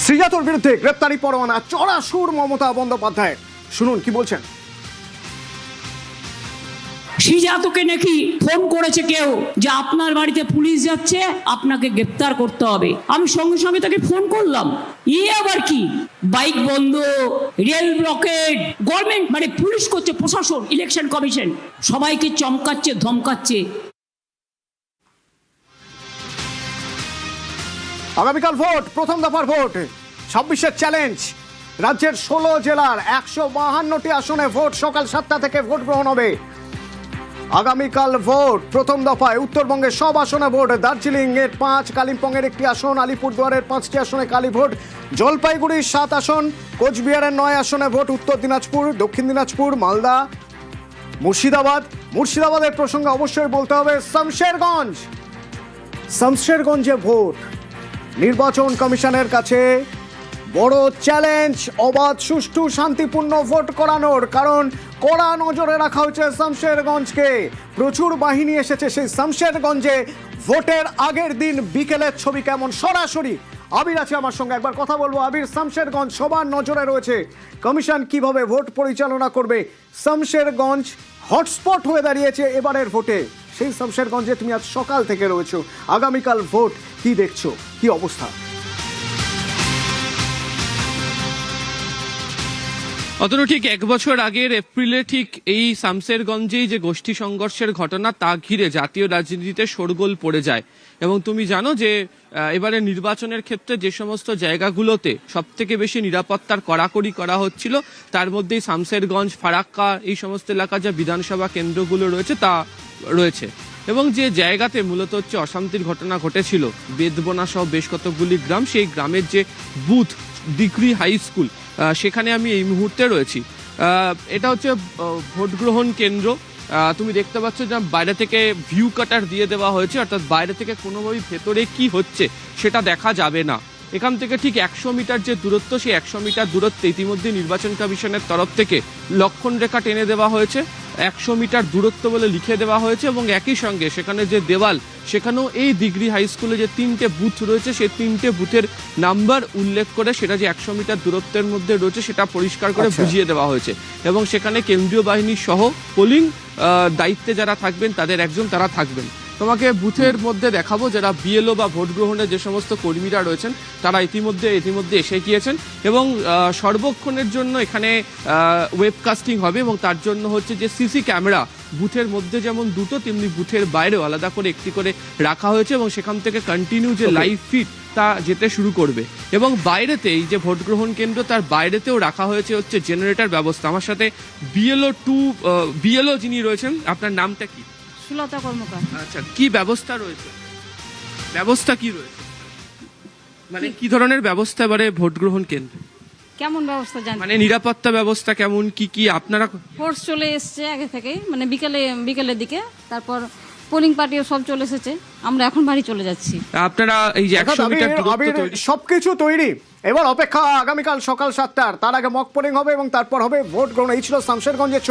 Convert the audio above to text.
শ্রীজাতর বিরুদ্ধে গ্রেপ্তারি পরোয়ানা চড়া সুর মমতা বন্দ্যোপাধ্যায়। শুনুন কি বলছেন। শ্রীজাতকে নাকি ফোন করেছে কেউ যে আপনার বাড়িতে পুলিশ যাচ্ছে, আপনাকে গ্রেপ্তার করতে হবে। আমি সঙ্গে সঙ্গে তাকে ফোন করলাম। আবার কি বাইক বন্ধ, রেল ব্লকেড, গভর্নমেন্ট মানে পুলিশ করছে, প্রশাসন, ইলেকশন কমিশন সবাইকে চমকাচ্ছে, ধমকাচ্ছে। আগামীকাল ভোট, প্রথম দফার ভোট, 26-এর চ্যালেঞ্জ। রাজ্যের 16 জেলার 152টি আসনে ভোট সকাল 7টা থেকে ভোট গ্রহণ হবে। আগামীকাল ভোট, প্রথম দফায় উত্তরবঙ্গের সব আসনে ভোট। দার্জিলিং এর 5, কালিম্পংয়ের 1টি আসন, আলিপুরদুয়ারের 5টি আসনে কালি ভোট, জলপাইগুড়ির 7 আসন, কোচবিহারের 9 আসনে ভোট, উত্তর দিনাজপুর, দক্ষিণ দিনাজপুর, মালদা, মুর্শিদাবাদের প্রসঙ্গে অবশ্যই বলতে হবে শামশেরগঞ্জে ভোট। নির্বাচন কমিশনের কাছে বড় চ্যালেঞ্জ অবাধ, সুষ্ঠু, শান্তিপূর্ণ ভোট করানোর, কারণ কড়া নজরে রাখা হয়েছে শামশেরগঞ্জকে। প্রচুর বাহিনী এসেছে সেই শামশেরগঞ্জে। ভোটের আগের দিন বিকেলের ছবি কেমন, সরাসরি আবির আছে আমার সঙ্গে, একবার কথা বলবো। আবির, শামশেরগঞ্জ সবার নজরে রয়েছে, কমিশন কিভাবে ভোট পরিচালনা করবে। শামশেরগঞ্জ হটস্পট হয়ে দাঁড়িয়েছে এবারের ভোটে। সেই শামশেরগঞ্জে তুমি আজ সকাল থেকে রয়েছো, আগামীকাল ভোট, কি দেখছো, কি অবস্থা? অতনু, ঠিক 1 বছর আগের এপ্রিলে ঠিক এই শামশেরগঞ্জেই যে গোষ্ঠী সংঘর্ষের ঘটনা, তা ঘিরে জাতীয় রাজনীতিতে শোরগোল পড়ে যায়। এবং তুমি জানো যে এবারে নির্বাচনের ক্ষেত্রে যে সমস্ত জায়গাগুলোতে সব থেকে বেশি নিরাপত্তার কড়াকড়ি করা হচ্ছিল, তার মধ্যেই শামশেরগঞ্জ, ফারাক্কা, এই সমস্ত এলাকার যে বিধানসভা কেন্দ্রগুলো রয়েছে তা রয়েছে। এবং যে জায়গাতে মূলত হচ্ছে অশান্তির ঘটনা ঘটেছিল, বেদবনা সহ বেশ কতগুলি গ্রাম, সেই গ্রামের যে বুথ ডিগ্রি হাই স্কুল, সেখানে আমি এই মুহূর্তে রয়েছি। এটা হচ্ছে ভোট গ্রহণ কেন্দ্র। তুমি দেখতে পাচ্ছ যে বাইরে থেকে ভিউ কাটার দিয়ে দেওয়া হয়েছে, অর্থাৎ বাইরে থেকে কোনোভাবেই ভেতরে কি হচ্ছে সেটা দেখা যাবে না। এখান থেকে ঠিক 100 মিটার যে দূরত্ব, সেই 100 মিটার দূরত্বে ইতিমধ্যে নির্বাচন কমিশনের তরফ থেকে লক্ষণ রেখা টেনে দেওয়া হয়েছে, 100 মিটার দূরত্ব বলে লিখে দেওয়া হয়েছে। এবং একই সঙ্গে সেখানে যে দেওয়াল, সেখানেও এই ডিগ্রি হাই স্কুলে যে 3টে বুথ রয়েছে, সেই 3টে বুথের নাম্বার উল্লেখ করে সেটা যে 100 মিটার দূরত্বের মধ্যে রয়েছে সেটা পরিষ্কার করে বুঝিয়ে দেওয়া হয়েছে। এবং সেখানে কেন্দ্রীয় বাহিনী সহ পোলিং দায়িত্বে যারা থাকবেন তাদের একজন তারা থাকবেন। তোমাকে বুথের মধ্যে দেখাবো যারা বিএলও বা ভোট গ্রহণে যে সমস্ত কর্মীরা রয়েছেন, তারা ইতিমধ্যে এসে গিয়েছেন। এবং সর্বক্ষণের জন্য এখানে ওয়েবকাস্টিং হবে, এবং তার জন্য হচ্ছে যে সিসি ক্যামেরা বুথের মধ্যে যেমন 2টো, তেমনি বুথের বাইরেও আলাদা করে 1টি করে রাখা হয়েছে। এবং সেখান থেকে কন্টিনিউ যে লাইভ ফিড তা যেতে শুরু করবে। এবং বাইরেতে এই যে ভোট গ্রহণ কেন্দ্র, তার বাইরেতেও রাখা হয়েছে হচ্ছে জেনারেটর ব্যবস্থা। আমার সাথে বিএলও যিনি রয়েছেন, আপনার নামটা কি? সুলতা কর্মকার। আচ্ছা, কি ব্যবস্থা রয়েছে, ব্যবস্থা কি রয়েছে, মানে কি ধরনের ব্যবস্থা এবারে ভোট গ্রহণ কেন্দ্রে? কেমন ব্যবস্থা জানেন? মানে নিরাপত্তা ব্যবস্থা কেমন, কি আপনারা? ফোর্স চলে এসছে আগে থেকেই, মানে বিকেলের দিকে, তারপর পোলিং পার্টিও সব চলে এসেছে। আমরা এখন বাড়ি চলে যাচ্ছি। আপনারা এই যে 100 মিটার দূরত্ব, সবকিছু তৈরি, এবার অপেক্ষা আগামীকাল সকাল 7টার। তার আগে মক পোলিং হবে এবং তারপর হবে ভোট গ্রহণ। এই ছিল শামশেরগঞ্জের